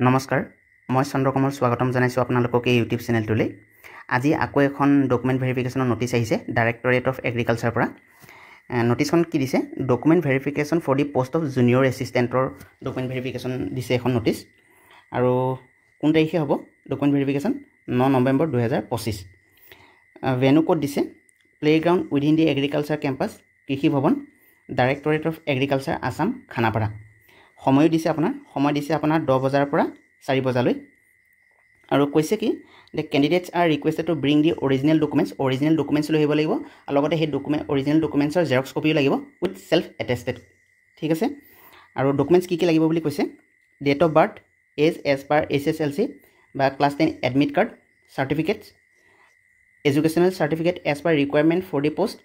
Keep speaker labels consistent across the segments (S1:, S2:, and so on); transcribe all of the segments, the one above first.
S1: নমস্কাৰ মই চন্দ্ৰকমল স্বাগতম জনাইছো আপোনালোকক এই ইউটিউব চেনেলটোলৈ আজি আকৌ এখন ডকুমেন্ট ভেৰিফিকেশনৰ নোটিছ আহিছে ডাইৰেক্টৰেট অফ এগ্ৰিকালচাৰ পৰা নোটিছখন কি দিছে document verification for the post of junior এছিষ্টেণ্টৰ ডকুমেন্ট ভেৰিফিকেশন দিছে এখন নোটিছ আৰু কোন তাৰিখে হ'ব document verification 9 November 2025 venue code দিছে playground within the agriculture campus Krishi Bhawan directorate of agriculture Assam Khanapara সময় দিছে আপোনাৰ 10 বজাৰ পৰা 4 বজালৈ আৰু কৈছে কি the candidates are requested to bring the original documents লৈ আহিব লাগিব আৰু লগতে সেই original documents ৰ xerox copy লাগিব with self attested ঠিক আছে আৰু documents কি লাগিব বুলি কৈছে date of birth age as per SSLC বা class 10 admit card certificates educational certificate as per requirement for the post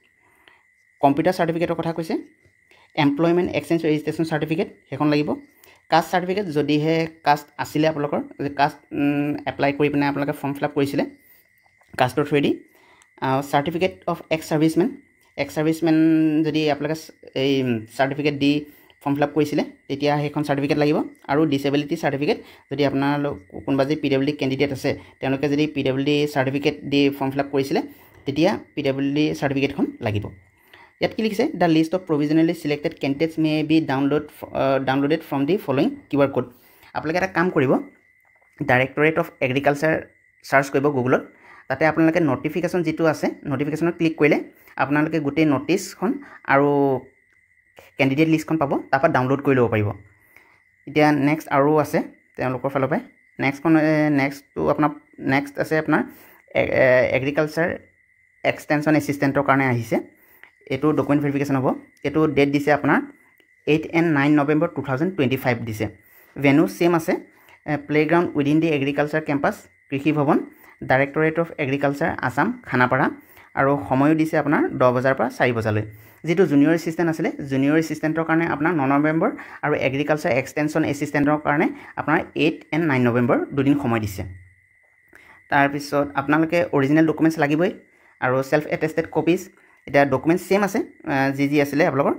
S1: computer certificate কথা কৈছে employment exchange registration certificate হেখন লাগিব কাষ্ট সাৰ্টিফিকেট যদি হে কাষ্ট আছিল আপোনালোকৰ কাষ্ট এপ্লাই কৰি পিনে আপোনালোকে ফৰ্ম ফিল আপ কৰিছিল কাষ্টৰ থ্ৰুদি সাৰ্টিফিকেট অফ এক্স সাৰ্ভিসমেন যদি আপোনালোকে এই সাৰ্টিফিকেট দি ফৰ্ম ফিল আপ কৰিছিল তেতিয়া হেখন সাৰ্টিফিকেট লাগিব আৰু ডিসেবিলিটি সাৰ্টিফিকেট যদি আপোনালোক কোনবা যে পিডব্লিউডি ক্যান্ডিডেট আছে তেওঁলোকে যদি পিডব্লিউডি সাৰ্টিফিকেট দি ফৰ্ম ফিল আপ কৰিছিল তেতিয়া পিডব্লিউডি সাৰ্টিফিকেটখন লাগিব ইয়াত কি লিখিছে the list of provisionally selected candidates may be downloaded from the following QR code আপোনালোকে এটা কাম কৰিব ডাইৰেক্টৰেট অফ এগ্ৰিকালচাৰ সাৰ্চ কৰিব গুগলত তাতে আপোনালোকে নোটিফিকেশন যেটো আছে নোটিফিকেশনত ক্লিক কৰিলে আপোনালোকে গোটেই নোটিছখন আৰু ক্যান্ডিডেট লিষ্টখন পাব তাৰপৰা ডাউনলোড কৰি ল'ব পাৰিব এতিয়া নেক্সট আৰু আছে তেওঁলোকৰ ফালৰ পৰা নেক্সট আছে আপোনাৰ এগ্ৰিকালচাৰ এক্সটেনশন এছিষ্টেণ্টৰ কাৰণে আহিছে এটো ডকুমেন্ট ভেৰিফিকেশন হ'ব এটো ডেট দিছে আপোনাৰ 8 and 9 নৱেম্বৰ 2025 দিছে ভেনু সেম আছে playground within the agriculture campus Krishi Bhawan directorate of agriculture Assam Khanapara আৰু সময় দিছে আপোনাৰ 10 বজাৰ পৰা 4 বজালৈ যেটো জুনিয়ৰ এছিষ্টেণ্ট আছিল জুনিয়ৰ এছিষ্টেণ্টৰ কাৰণে আপোনাৰ 9 নৱেম্বৰ আৰু এগ্ৰিকালচাৰ এক্সটেনশন এছিষ্টেণ্টৰ কাৰণে আপোনাৰ 8 and 9 নৱেম্বৰ দুদিন সময় দিছে তাৰ পিছত আপোনালোকে অৰিজিনাল ডকুমেন্টছ লাগিবই আৰু সেলফ এটেষ্টেড কপিজ এটা ডকুমেন্ট সেম আছে জি আছিল আপোনালোকৰ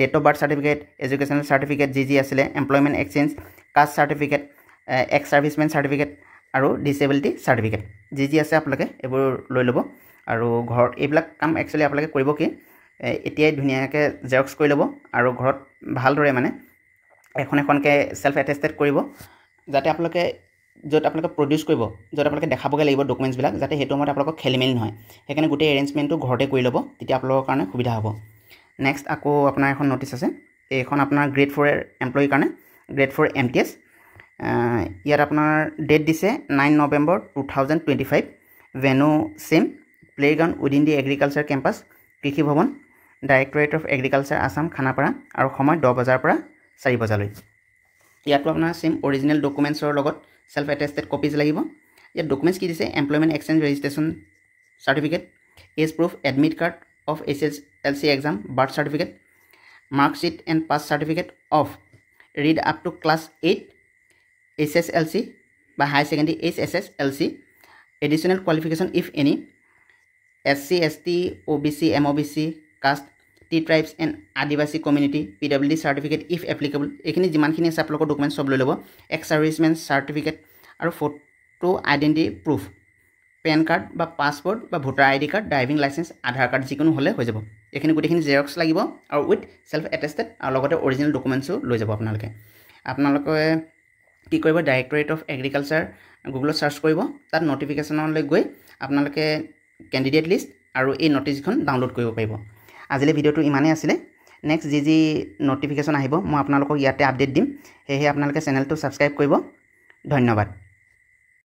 S1: date of birth certificate educational certificate জি আছিল employment exchange caste certificate ex servicemen certificate আৰু ডিসেবিলিটি সাৰ্টিফিকেট জি আছে আপোনালোকে এবোৰ লৈ ল'ব আৰু ঘৰত এইবিলাক কাম একচুয়ালি আপোনালোকে কৰিব কি এতিয়াই ধুনিয়াকৈ জেৰক্স কৰি ল'ব আৰু ঘৰত ভালদৰে মানে এখনকে সেলফ এটেষ্টেড কৰিব যাতে আপোনালোকে যত আপোনালোকে প্ৰডিউস কৰিব যত আপোনালোকে দেখাবগে লাগিব ডকুমেন্টছ বিলাক যাতে হেতু মতে আপোনালোকক খেলিমেলি নহয় হেকাৰণে গোটেই এৰেঞ্জমেন্টটো ঘৰতে কৰি ল'ব তেতিয়া আপোনালোকৰ কাৰণে সুবিধা হ'ব নেক্সট আকৌ আপোনাৰ এখন নোটিছ আছে এইখন আপোনাৰ গ্ৰেড 4 এমপ্লয়ি কাৰণে গ্ৰেড 4 MTS ইয়াত আপোনাৰ ডেট দিছে 9 November 2025 venue same playground within the agriculture campus Krishi Bhawan directorate of agriculture Assam Khanapara আৰু সময় 10 বজাৰ পৰা 4 বজালৈ ইয়াতো আপোনাৰ সেম অৰিজিনাল ডকুমেন্টছৰ লগত সেলফ এটেষ্টেড কপিজ লাগিব ইয়াত ডকুমেন্টছ কি দিছে employment exchange registration certificate age proof admit card of SSLC exam birth certificate marksheet and pass certificate of read up to class 8 SSLC বা high secondary HSSLC additional qualification if any SC ST OBC MOBC caste tea tribes and Adivasi community PWD certificate if applicable এইখিনি যিমানখিনি আছে আপোনালোকৰ ডকুমেন্ট সব লৈ ল'ব ex servicemen certificate আৰু photo identity proof PAN card বা পাছপোৰ্ট বা voter ID card driving licence Aadhaar card যিকোনো হলে হৈ যাব এইখিনি গোটেইখিনি জেৰক্স লাগিব আৰু উইথ সেলফ এটেষ্টেড আৰু লগতে অৰিজিনাল ডকুমেন্টছো লৈ যাব আপোনালোকে কি কৰিব ডাইৰেক্টৰেট অফ এগ্ৰিকালচাৰ গুগলত সাৰ্চ কৰিব তাত নোটিফিকেশনলৈ গৈ আপোনালোকে ক্যান্ডিডেট লিষ্ট আৰু এই নোটিছখন ডাউনলোড কৰিব পাৰিব আজিলে ভিডিওটো ইমানেই আছিল নেক্সট জি নোটিফিকেশন আহিব মই আপোনালোকক ইয়াতে আপডেট দিম হেহে আপোনালোকে চেনেলটো সাবস্ক্ৰাইব কৰিব ধন্যবাদ